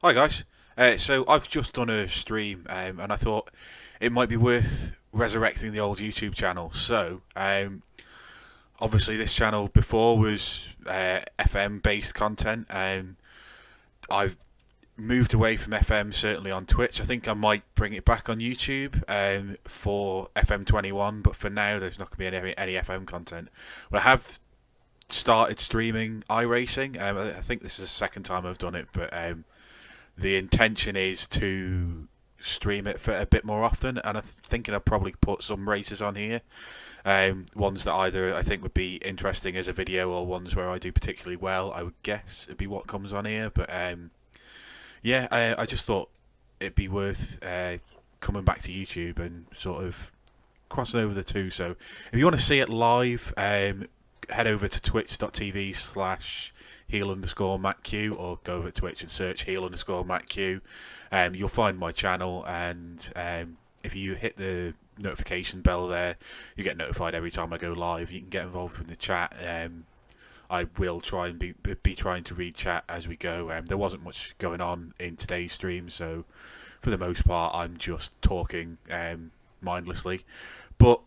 Hi guys. So I've just done a stream, and I thought it might be worth resurrecting the old YouTube channel. Obviously this channel before was FM based content, and I've moved away from FM certainly on Twitch. I think I might bring it back on YouTube for FM 21, but for now there's not going to be any FM content. But I have started streaming iRacing. I think this is the second time I've done it, but the intention is to stream it for a bit more often, and I'm thinking I'll probably put some races on here. Ones that either I think would be interesting as a video, or ones where I do particularly well. I would guess it'd be what comes on here, but yeah, I just thought it'd be worth coming back to YouTube and sort of crossing over the two. So if you want to see it live, head over to twitch.tv/heel_MattQ, or go over to Twitch and search heel_MattQ. You'll find my channel, and if you hit the notification bell there, you get notified every time I go live. You can get involved in the chat. I will try and be trying to read chat as we go. There wasn't much going on in today's stream, so for the most part I'm just talking mindlessly. But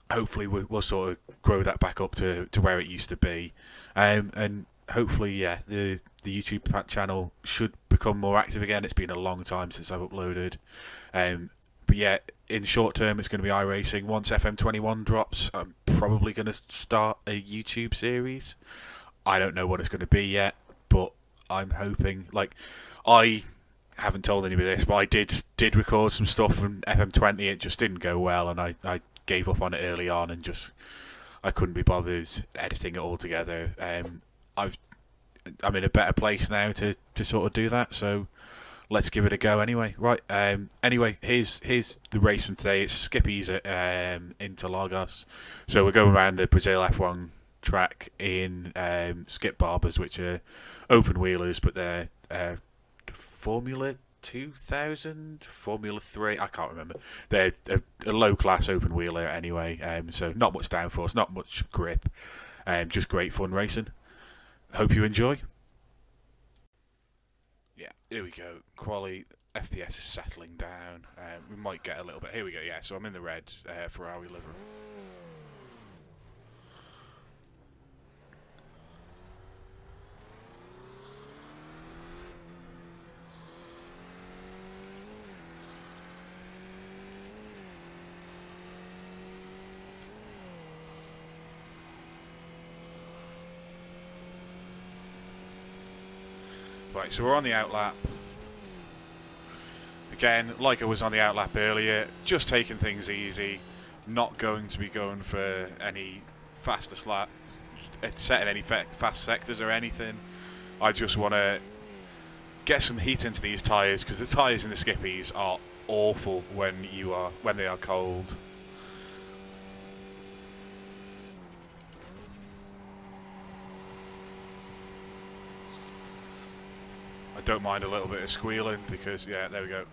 hopefully we'll sort of grow that back up to where it used to be, and hopefully, yeah, the YouTube channel should become more active again. It's been a long time since I've uploaded, but yeah, in short term it's going to be iRacing. Once FM 21 drops, I'm probably going to start a YouTube series. I don't know what it's going to be yet, but I'm hoping, like, I haven't told anybody this, but I did record some stuff from FM 20. It just didn't go well, and I gave up on it early on, and just I couldn't be bothered editing it all together. I'm in a better place now to sort of do that, so let's give it a go anyway. Right. Anyway, here's the race from today. It's Skippies at Interlagos. So we're going around the Brazil F1 track in Skipp Barbers, which are open wheelers, but they're Formula 2000, Formula 3, I can't remember. They're a low class open wheeler anyway, so not much downforce, not much grip, just great fun racing. Hope you enjoy. Yeah, here we go. Quali FPS is settling down. We might get a little bit. Here we go. Yeah, so I'm in the red Ferrari livery. Right, so we're on the outlap. Again, like I was on the outlap earlier, just taking things easy, not going to be going for any fastest lap, setting any fast sectors or anything. I just want to get some heat into these tyres, because the tyres in the Skippies are awful when they are cold. I don't mind a little bit of squealing, because, yeah, there we go.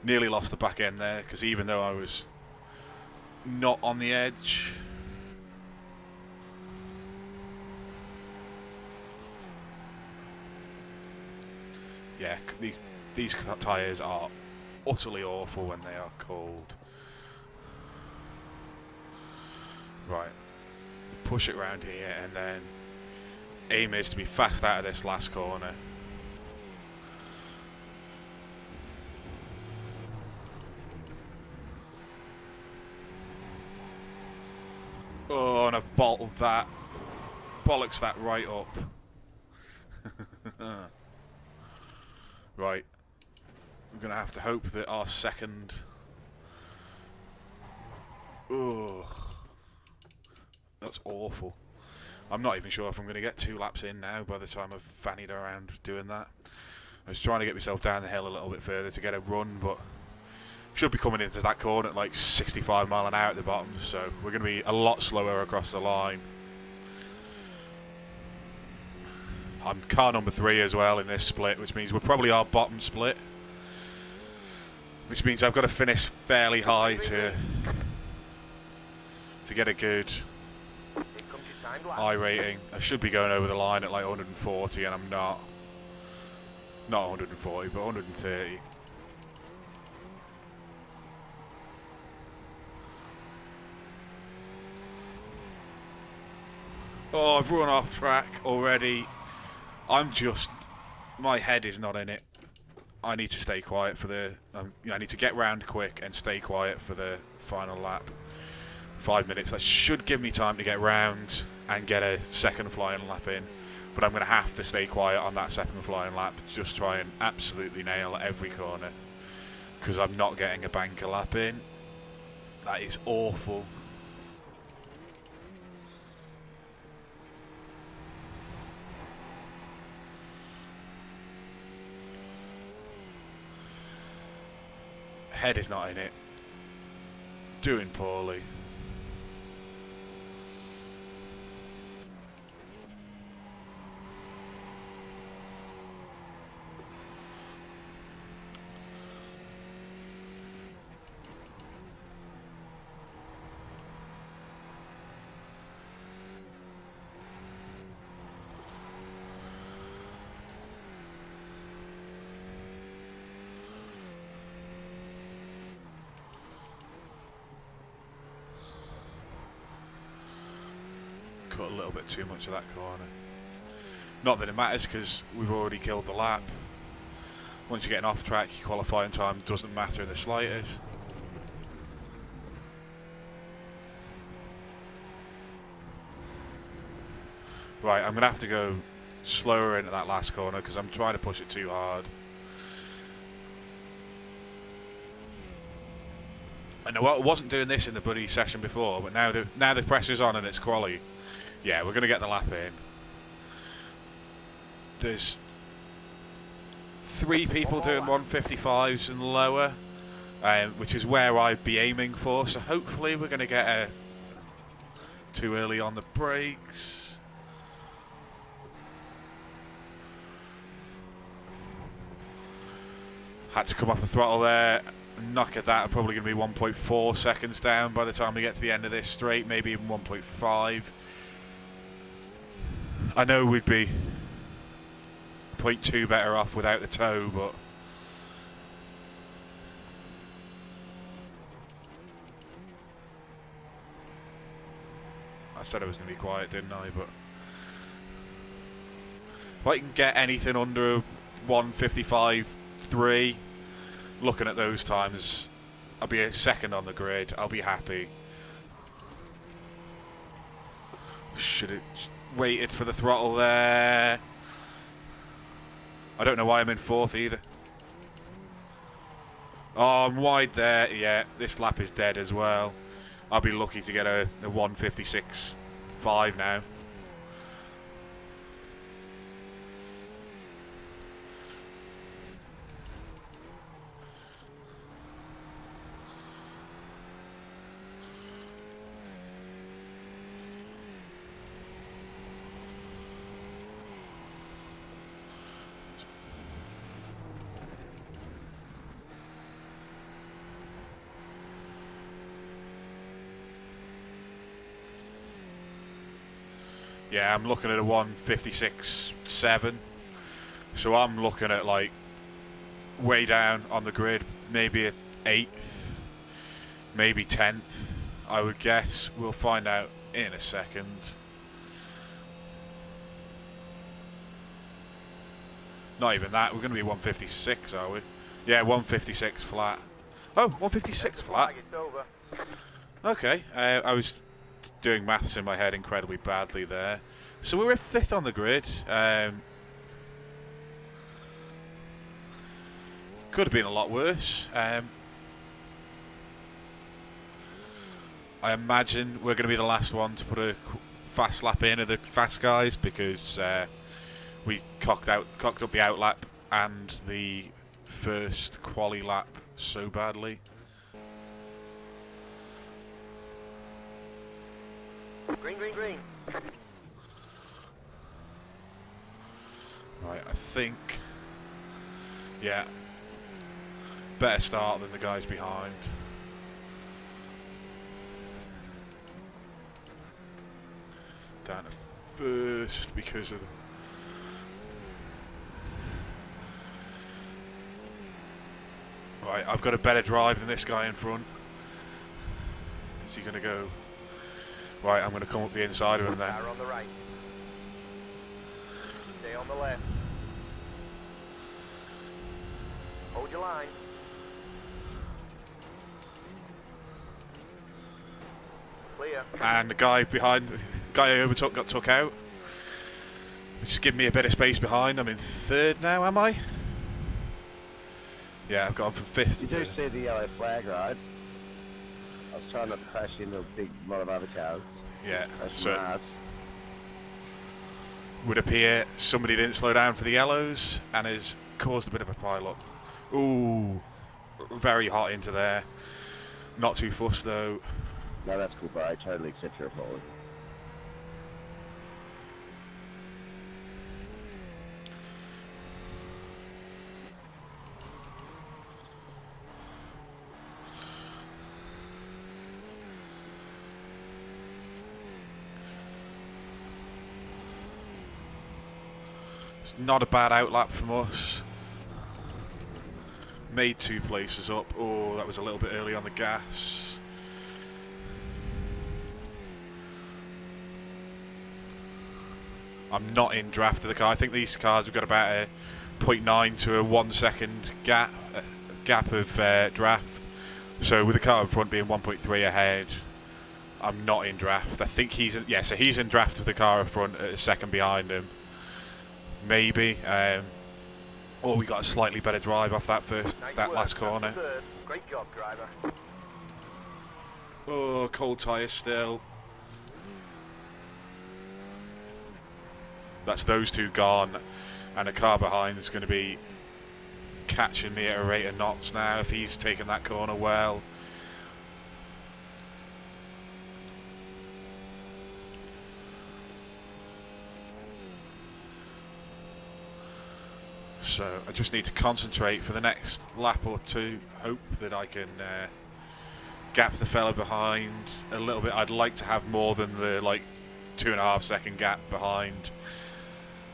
Nearly lost the back end there, because even though I was not on the edge, yeah, these tyres are utterly awful when they are cold. Right, push it round here, and then aim is to be fast out of this last corner. Oh, and I've bottled that. Bollocks that right up. Right. We're going to have to hope that our second... Ugh. That's awful. I'm not even sure if I'm going to get 2 laps in now by the time I've fannied around doing that. I was trying to get myself down the hill a little bit further to get a run, but should be coming into that corner at like 65 mile an hour at the bottom, so we're going to be a lot slower across the line. I'm car number 3 as well in this split, which means we're probably our bottom split, which means I've got to finish fairly high to get a good I rating. I should be going over the line at like 140, and I'm not. Not 140, but 130. Oh, I've run off track already. My head is not in it. I need to stay quiet for the... I need to get round quick and stay quiet for the final lap. 5 minutes. That should give me time to get round and get a second flying lap in. But I'm going to have to stay quiet on that second flying lap. Just try and absolutely nail every corner. Because I'm not getting a banker lap in. That is awful. Head is not in it. Doing poorly. Cut a little bit too much of that corner. Not that it matters because we've already killed the lap. Once you're getting off track, your qualifying time doesn't matter in the slightest. Right, I'm going to have to go slower into that last corner because I'm trying to push it too hard. I know I wasn't doing this in the buddy session before, but now the pressure's on and it's quali. Yeah, we're going to get the lap in. There's 3 people doing 155s and lower, which is where I'd be aiming for. So hopefully we're going to get too early on the brakes. Had to come off the throttle there. Knock at that. I'm probably going to be 1.4 seconds down by the time we get to the end of this straight, maybe even 1.5. I know we'd be 0.2 better off without the toe, but I said I was going to be quiet, didn't I? But if I can get anything under 155.3, looking at those times, I'll be a second on the grid. I'll be happy. Should have waited for the throttle there. I don't know why I'm in 4th either. Oh, I'm wide there. Yeah, this lap is dead as well. I'll be lucky to get a 156.5 now. Yeah, I'm looking at a 156.7. So I'm looking at like way down on the grid, maybe 8th, maybe 10th, I would guess. We'll find out in a second. Not even that, we're going to be 156, are we? Yeah, 156 flat. Oh, 156 flat. Okay, I was doing maths in my head incredibly badly there. So we were 5th on the grid. Could have been a lot worse. I imagine we're going to be the last one to put a fast lap in of the fast guys because we cocked up the outlap and the first quali lap so badly. Green, green, green. Right, I think, yeah, better start than the guys behind. Down to first because of Right, I've got a better drive than this guy in front. Is he going to go? Right, I'm going to come up the inside of him then. Car on the right. Stay on the left. Hold your line. Clear. And the guy behind, guy I overtook got took out. Which is giving me a bit of space behind. I'm in third now, am I? Yeah, I've gone from fifth You to do third. see the yellow flag, right? I was trying not to crash into a big lot of other cars. Yeah, That's so mad. would appear somebody didn't slow down for the yellows and has caused a bit of a pile-up. Ooh, very hot into there. Not too fussed though. No, that's cool, bro. I totally accept your apology. It's not a bad outlap from us. Made 2 places up. Oh, that was a little bit early on the gas. I'm not in draft of the car. I think these cars have got about a 0.9 to a 1 second gap of draft. So with the car in front being 1.3 ahead, I'm not in draft. I think he's in, yeah. So he's in draft with the car in front, a second behind him. Maybe. Or we got a slightly better drive off that last corner. Third. Great job, driver. Oh, cold tyres still. That's those 2 gone, and the car behind is going to be catching me at a rate of knots now if he's taking that corner well. So I just need to concentrate for the next lap or 2. Hope that I can gap the fella behind a little bit. I'd like to have more than the 2.5 second gap behind.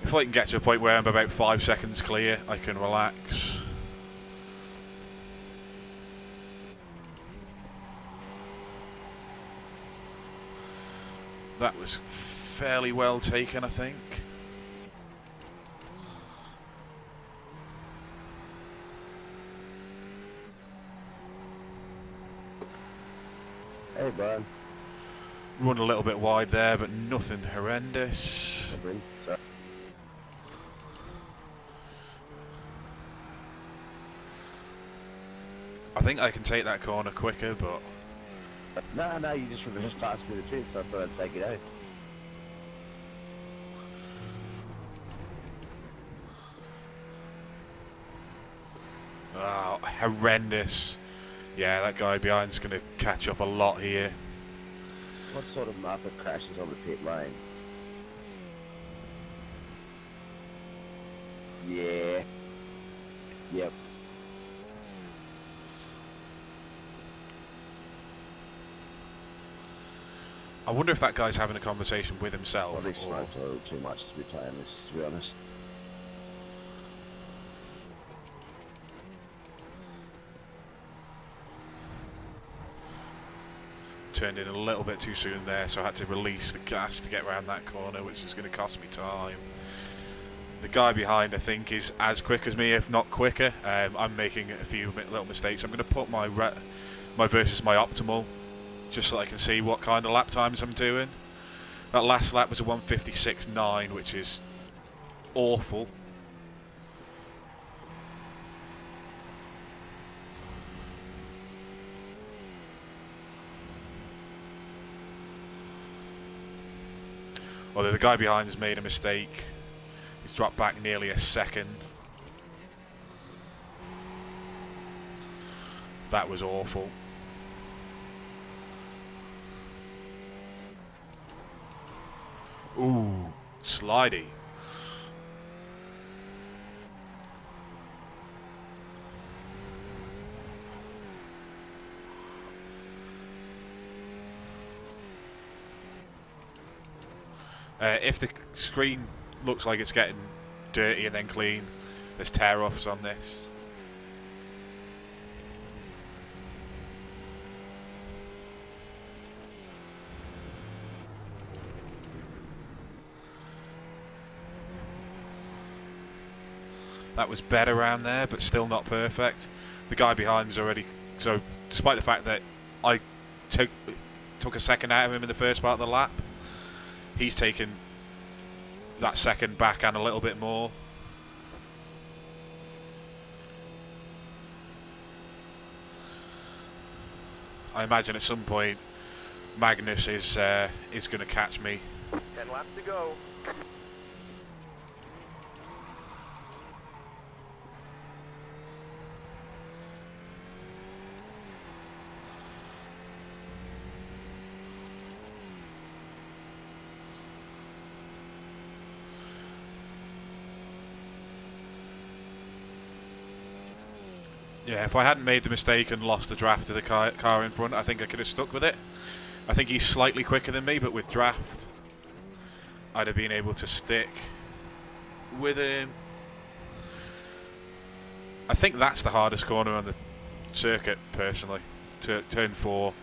If I can get to a point where I'm about 5 seconds clear, I can relax. That was fairly well taken, I think. Hey, Brian. Run a little bit wide there, but nothing horrendous. Sorry. I think I can take that corner quicker, but No, you just reversed past me the truth, so I thought I'd take it out. oh, horrendous. Yeah, that guy behind's going to catch up a lot here. What sort of Muppet crashes on the pit lane? Yeah. Yep. I wonder if that guy's having a conversation with himself. Probably or- smoked a little too much to be playing this, to be honest. Turned in a little bit too soon there, so I had to release the gas to get around that corner, which is going to cost me time. The guy behind, I think, is as quick as me, if not quicker. I'm making a few little mistakes. I'm going to put my versus my optimal, just so I can see what kind of lap times I'm doing. That last lap was a 1:56.9, which is awful. Although the guy behind has made a mistake. He's dropped back nearly a second. That was awful. Ooh, slidey. If the screen looks like it's getting dirty and then clean, there's tear-offs on this. That was better around there, but still not perfect. The guy behind's already... So, despite the fact that I took a second out of him in the first part of the lap, he's taken that second back and a little bit more. I imagine at some point Magnus is going to catch me. 10 laps to go. Yeah, if I hadn't made the mistake and lost the draft to the car in front, I think I could have stuck with it. I think he's slightly quicker than me, but with draft, I'd have been able to stick with him. I think that's the hardest corner on the circuit, personally. Turn 4.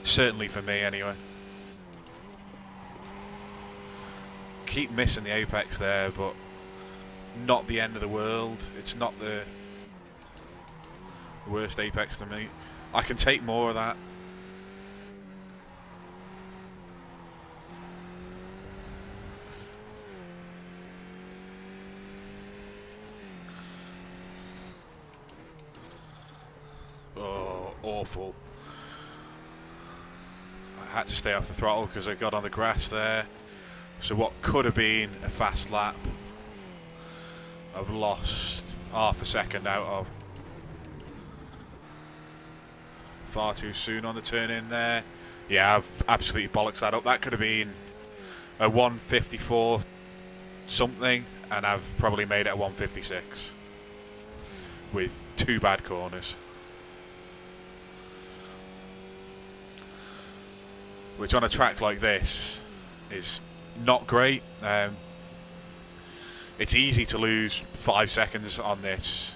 Certainly for me, anyway. Keep missing the apex there, but not the end of the world. It's not the worst apex to me. I can take more of that. Oh, awful. I had to stay off the throttle because I got on the grass there. So what could have been a fast lap, I've lost half a second out of. Far too soon on the turn in there. Yeah, I've absolutely bollocks that up. That could have been a 154 something, and I've probably made it a 156 with 2 bad corners. Which on a track like this is not great. It's easy to lose 5 seconds on this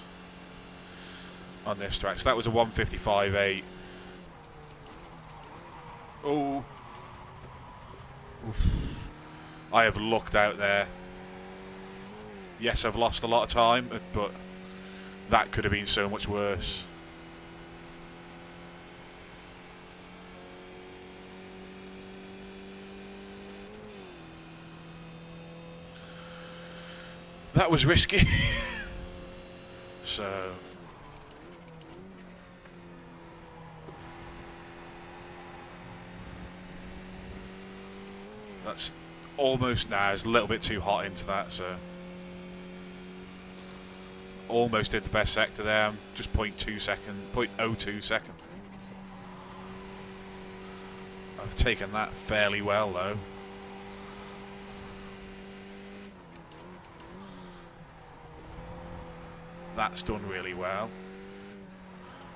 track. So that was a 155.8. Oh, oof. I have lucked out there. Yes, I've lost a lot of time, but that could have been so much worse. That was risky. So that's almost now. It's a little bit too hot into that, so almost did the best sector there. I'm just 0.02 seconds. I've taken that fairly well though. That's done really well.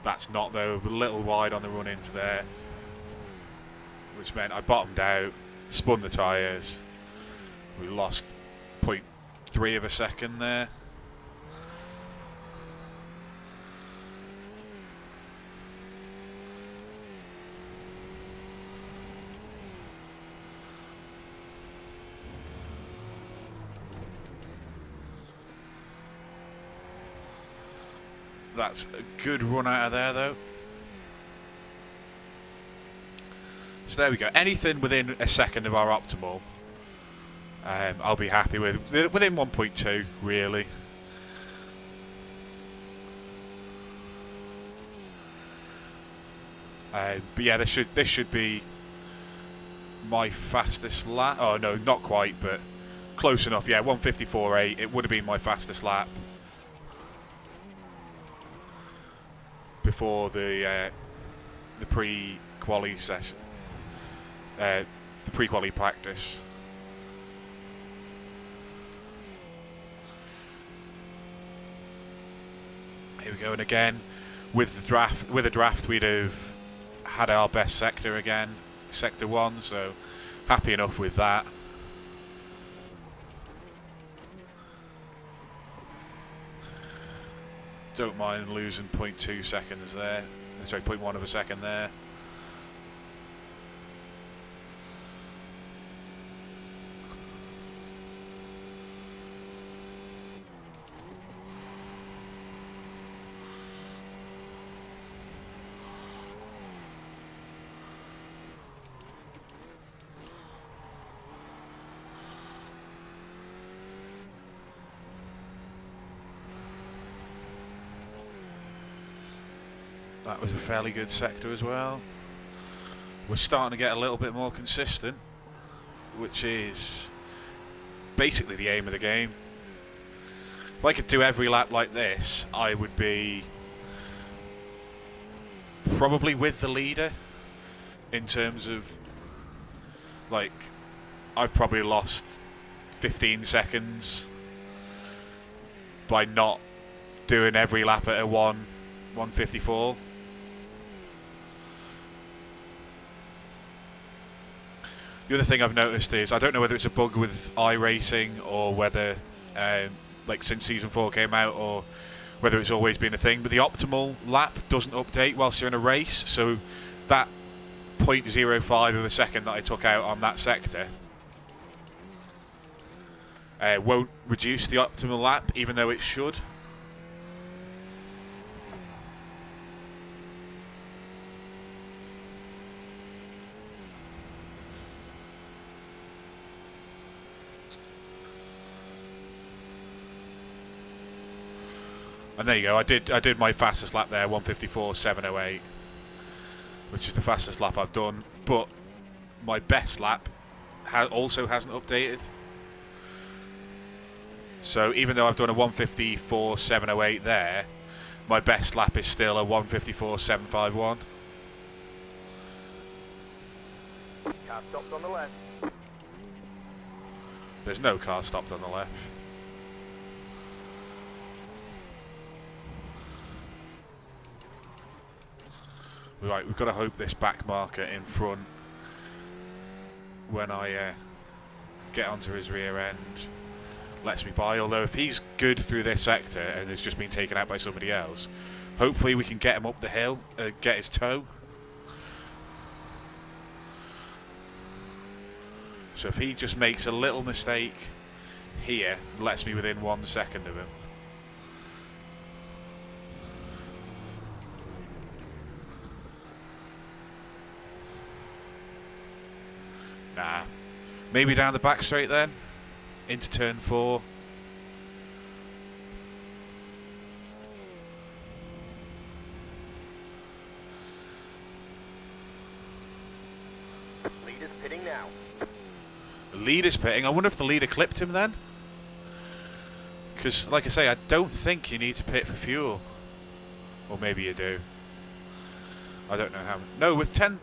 That's not though, a little wide on the run into there, which meant I bottomed out, spun the tyres. We lost 0.3 of a second there. That's a good run out of there though. So there we go. Anything within a second of our optimal, I'll be happy with. Within 1.2, really. But yeah, this should be my fastest lap. Oh no, not quite, but close enough. Yeah, 154.8. It would have been my fastest lap before the pre-quali session, the pre-quali practice. Here we go, and again with the draft, we'd have had our best sector again, sector 1. So happy enough with that. Don't mind losing 0.2 seconds there. Sorry, 0.1 of a second there. That was a fairly good sector as well. We're starting to get a little bit more consistent, which is basically the aim of the game. If I could do every lap like this, I would be probably with the leader in terms of, like, I've probably lost 15 seconds by not doing every lap at a 154. The other thing I've noticed is, I don't know whether it's a bug with iRacing or whether, like since Season 4 came out, or whether it's always been a thing, but the optimal lap doesn't update whilst you're in a race, so that 0.05 of a second that I took out on that sector won't reduce the optimal lap, even though it should. And there you go. I did my fastest lap there, 154.708, which is the fastest lap I've done. But my best lap also hasn't updated. So even though I've done a 154.708 there, my best lap is still a 154.751. Car stopped on the left. There's no car stopped on the left. Right, we've got to hope this back marker in front, when I get onto his rear end, lets me by. Although if he's good through this sector and has just been taken out by somebody else, hopefully we can get him up the hill, get his toe. So if he just makes a little mistake here, lets me within 1 second of him. Nah. Maybe down the back straight then, into turn 4. Leader's pitting now. The leader's pitting. I wonder if the leader clipped him then? Because, like I say, I don't think you need to pit for fuel. Or maybe you do. I don't know how. No, with 10...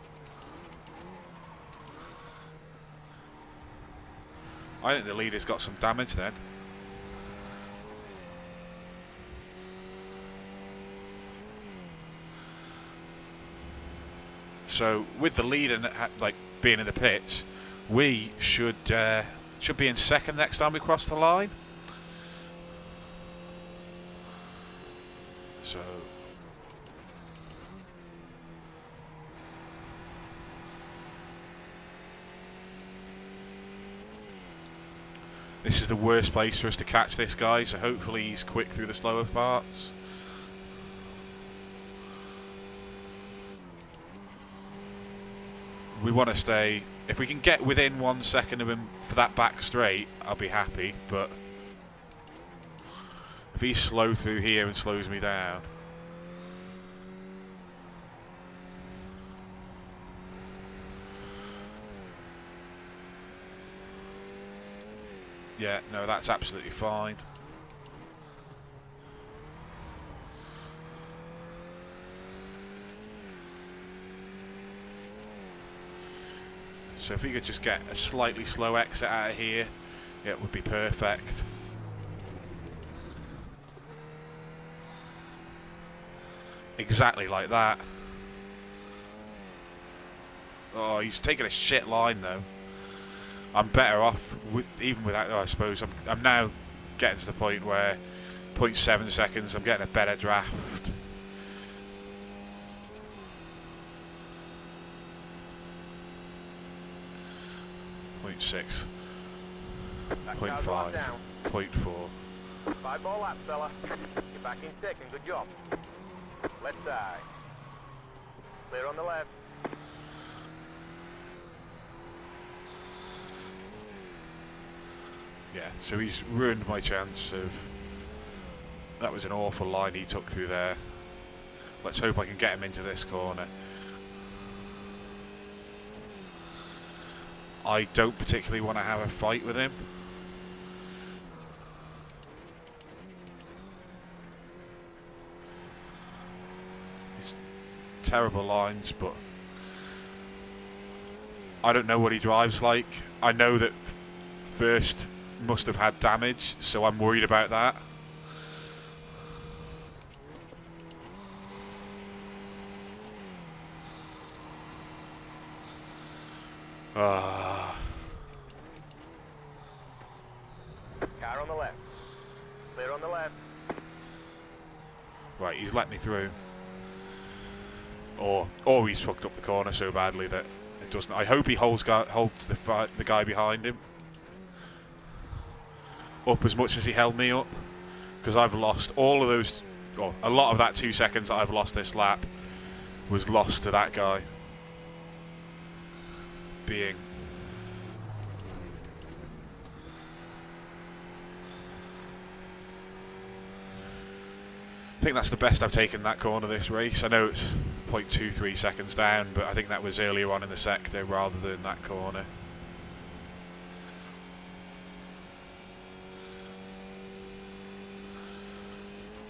I think the leader's got some damage then. So with the leader like being in the pits, we should be in second next time we cross the line. So this is the worst place for us to catch this guy, so hopefully he's quick through the slower parts. We want to stay... If we can get within 1 second of him for that back straight, I'll be happy, but... if he's slow through here and slows me down... Yeah, no, that's absolutely fine. So if we could just get a slightly slow exit out of here, it would be perfect. Exactly like that. Oh, he's taking a shit line though. I'm better off even without. I suppose I'm now getting to the point where 0.7 seconds. I'm getting a better draft. Point 0.6, 0.5, 0.4. 5 more laps, fella. You're back in second. Good job. Left side. Clear on the left. Yeah, so he's ruined my chance of... That was an awful line he took through there. Let's hope I can get him into this corner. I don't particularly want to have a fight with him. He's terrible lines, but I don't know what he drives like. I know that first must have had damage, so I'm worried about that. Car on the left. Clear on the left. Right, he's let me through. Or he's fucked up the corner so badly that it doesn't. I hope he holds the guy behind him up as much as he held me up, because I've lost all of those. Well, a lot of that 2 seconds that I've lost this lap was lost to that guy being. I think that's the best I've taken that corner this race. I know it's 0.23 seconds down, but I think that was earlier on in the sector rather than that corner.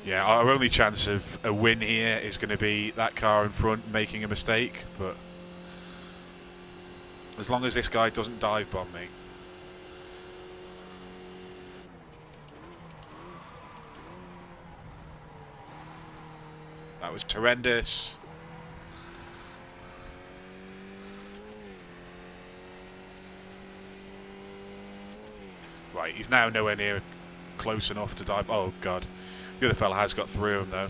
Yeah, our only chance of a win here is going to be that car in front making a mistake, but as long as this guy doesn't dive bomb me. That was horrendous. Right, he's now nowhere near close enough to dive. Oh, God. The other fella has got through him, though.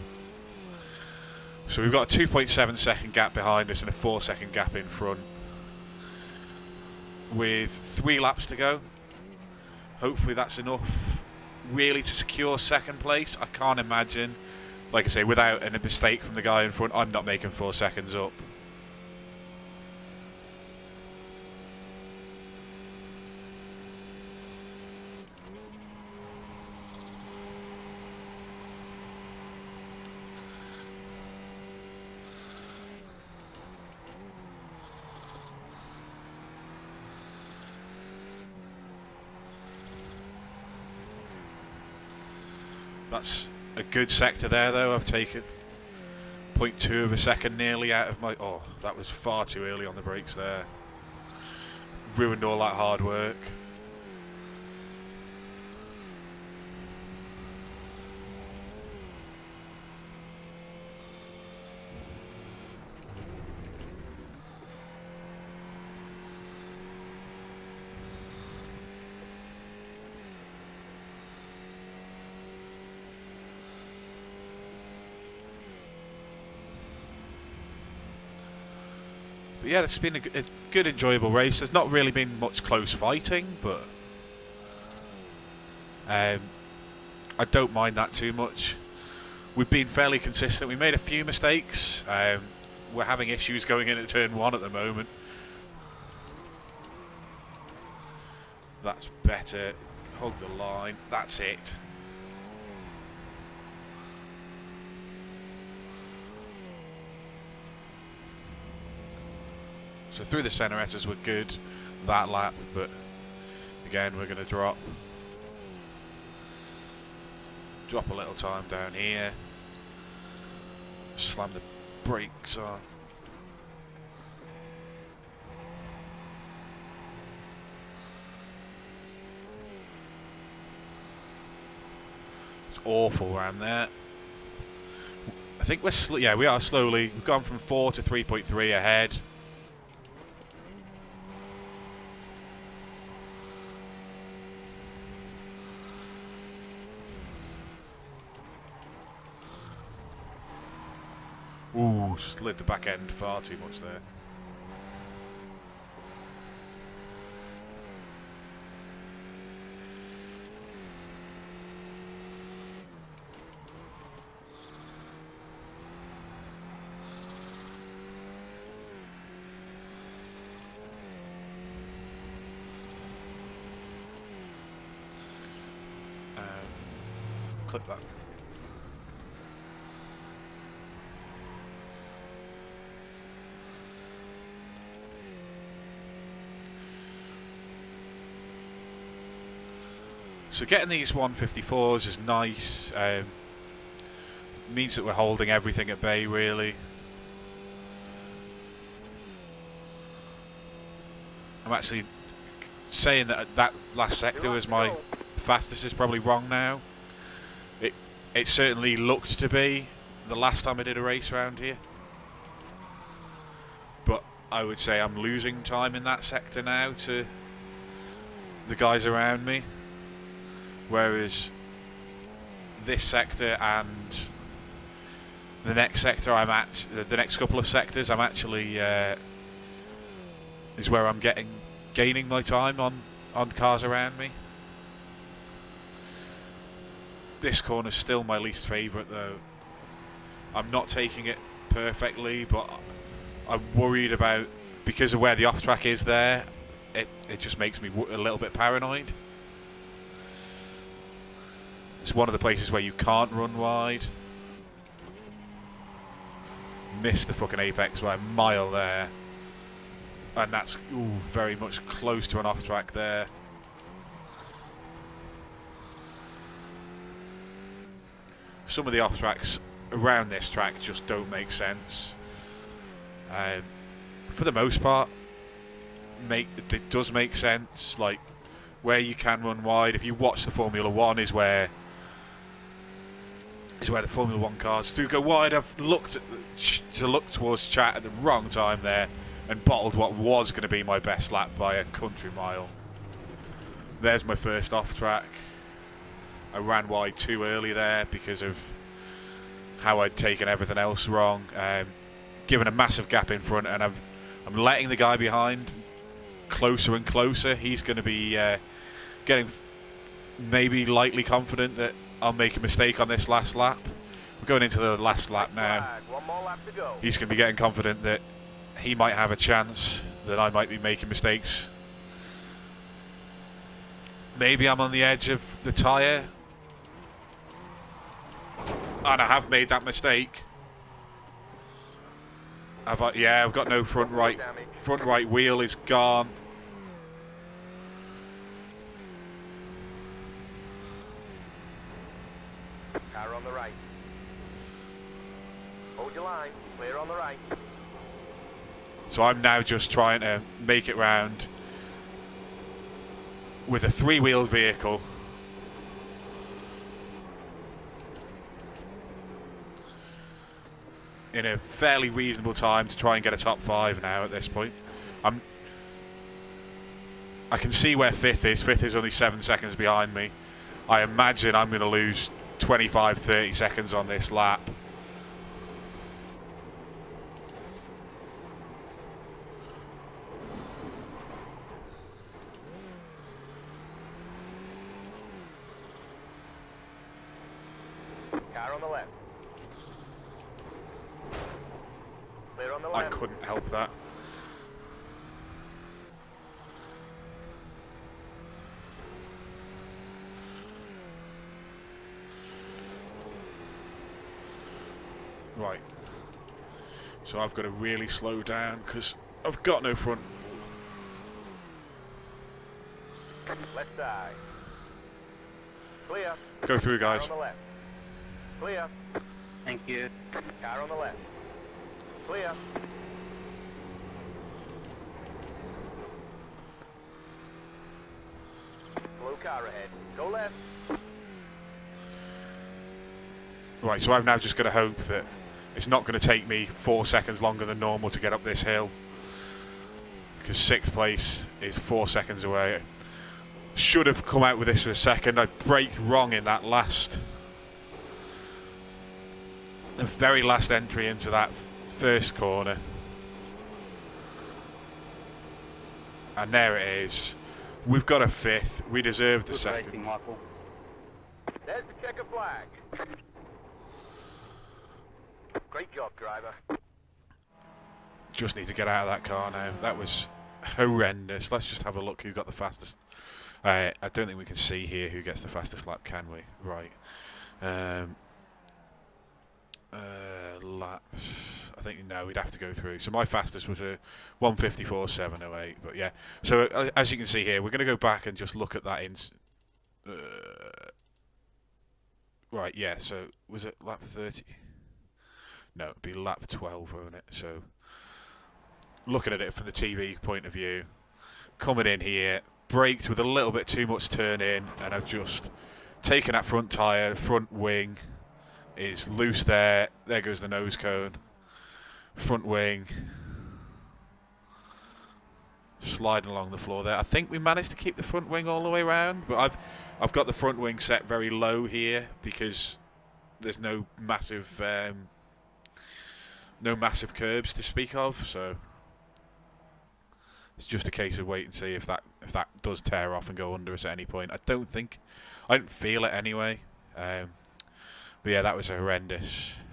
So we've got a 2.7 second gap behind us and a 4 second gap in front. With 3 laps to go. Hopefully that's enough really to secure second place. I can't imagine, like I say, without a mistake from the guy in front, I'm not making 4 seconds up. That's a good sector there, though. I've taken 0.2 of a second nearly out of my... Oh, that was far too early on the brakes there. Ruined all that hard work. But yeah, it's been a good, enjoyable race. There's not really been much close fighting, but I don't mind that too much. We've been fairly consistent. We made a few mistakes. We're having issues going into turn 1 at the moment. That's better. Hug the line. That's it. So through the centre S's were good that lap, but again we're going to drop a little time down here. Slam the brakes on. It's awful around there. I think we're we are slowly. We've gone from 4 to 3.3 ahead. Ooh, slid the back end far too much there. Clip that. So getting these 154s is nice. Means that we're holding everything at bay, really. I'm actually saying that that last sector was my fastest is probably wrong now. It certainly looked to be the last time I did a race around here. But I would say I'm losing time in that sector now to the guys around me. Whereas this sector and the next sector the next couple of sectors I'm actually is where I'm gaining my time on cars around me. This corner's still my least favourite though. I'm not taking it perfectly, but I'm worried about, because of where the off track is there, it just makes me a little bit paranoid. It's one of the places where you can't run wide. Missed the fucking apex by a mile there. And that's very much close to an off track there. Some of the off tracks around this track just don't make sense. For the most part, it does make sense. Like where you can run wide. If you watch the Formula One, is where the Formula One cars do go wide. I've looked towards chat at the wrong time there and bottled what was going to be my best lap by a country mile. There's my first off track. I ran wide too early there because of how I'd taken everything else wrong. Given a massive gap in front, and I'm letting the guy behind closer and closer. He's going to be getting maybe lightly confident that I'll make a mistake on this last lap. We're going into the last lap now. One more lap to go. He's going to be getting confident that he might have a chance, that I might be making mistakes. Maybe I'm on the edge of the tyre. And I have made that mistake. Yeah, I've got no front right. Front right wheel is gone. Car on the right. Hold your line. Clear on the right. So I'm now just trying to make it round with a three-wheeled vehicle. In a fairly reasonable time to try and get a top 5 now at this point. I can see where 5th is. 5th is only 7 seconds behind me. I imagine I'm going to lose 25-30 seconds on this lap. Car on the left. Clear on the I left. couldn't help that. Right. So I've got to really slow down because I've got no front. Left side. Clear. Go through, guys. Car on the left. Clear. Thank you. Car on the left. Clear. Blue car ahead. Go left. Right, so I've now just got to hope that it's not going to take me 4 seconds longer than normal to get up this hill. Because 6th place is 4 seconds away. Should have come out with this for a second. I braked wrong in that the very last entry into that first corner. And there it is. We've got a 5th. We deserved the Good second. racing, Michael. There's the checker flag. Great job, driver. Just need to get out of that car now. That was horrendous. Let's just have a look who got the fastest. I don't think we can see here who gets the fastest lap, can we? Right. Laps. I think no, we'd have to go through. So my fastest was a 1:54.708. But yeah. So as you can see here, we're going to go back and just look at that Right, yeah, so was it lap 30? No, it'd be lap 12, won't it? So, looking at it from the TV point of view, coming in here, braked with a little bit too much turn in, and I've just taken that front tyre, front wing is loose there. There goes the nose cone. Front wing sliding along the floor there. I think we managed to keep the front wing all the way around, but I've got the front wing set very low here because there's no massive curbs to speak of, so it's just a case of wait and see if that does tear off and go under us at any point. I didn't feel it anyway. But yeah, that was horrendous.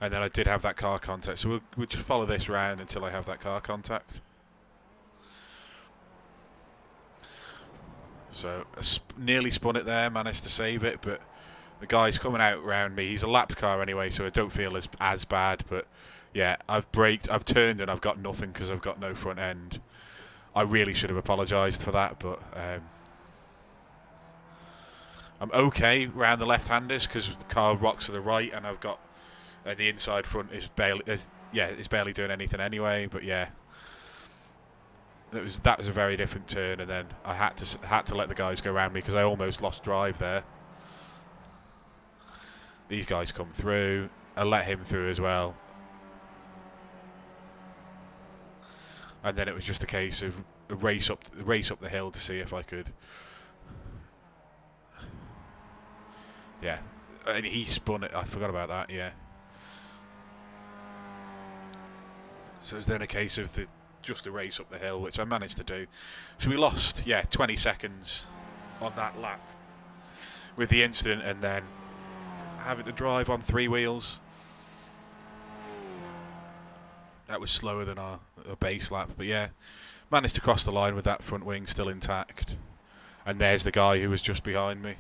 And then I did have that car contact, so we'll just follow this round until I have that car contact. So I nearly spun it there, managed to save it, but the guy's coming out round me. He's a lapped car anyway, so I don't feel as bad. But yeah, I've braked, I've turned, and I've got nothing because I've got no front end. I really should have apologised for that, but I'm okay round the left-handers because the car rocks to the right, and I've got the inside front is barely doing anything anyway. But yeah, that was a very different turn, and then I had to let the guys go around me because I almost lost drive there. These guys come through. I let him through as well, and then it was just a case of a race up the hill to see if I could. Yeah, and he spun it. I forgot about that. Yeah. So it was then a case of just a race up the hill, which I managed to do. So we lost, 20 seconds on that lap with the incident, and then having to drive on 3 wheels. That was slower than our base lap, but yeah, managed to cross the line with that front wing still intact. And there's the guy who was just behind me,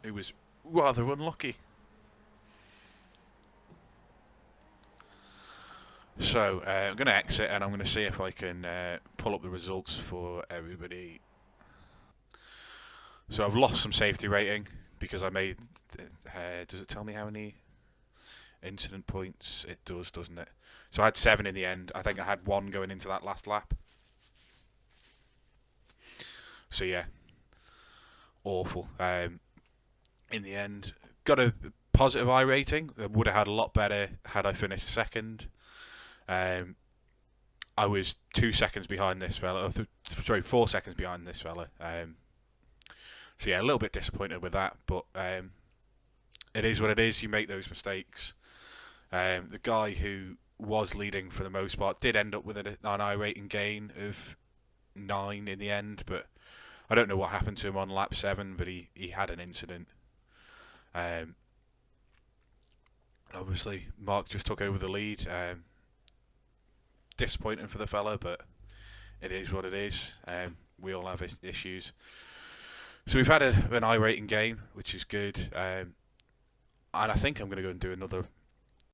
who was rather unlucky. So I'm going to exit, and I'm going to see if I can pull up the results for everybody. So I've lost some safety rating because I made... does it tell me how many incident points? It does, doesn't it? So I had 7 in the end. I think I had 1 going into that last lap. So yeah, awful. In the end, got a positive iRating. I would have had a lot better had I finished second. I was 2 seconds behind this fella. 4 seconds behind this fella. So yeah, a little bit disappointed with that, but it is what it is. You make those mistakes. The guy who was leading for the most part did end up with an iRating gain of 9 in the end, but I don't know what happened to him on lap 7, but he had an incident. Obviously, Mark just took over the lead. Disappointing for the fella, but it is what it is. We all have issues. So we've had an iRating game, which is good. And I think I'm going to go and do another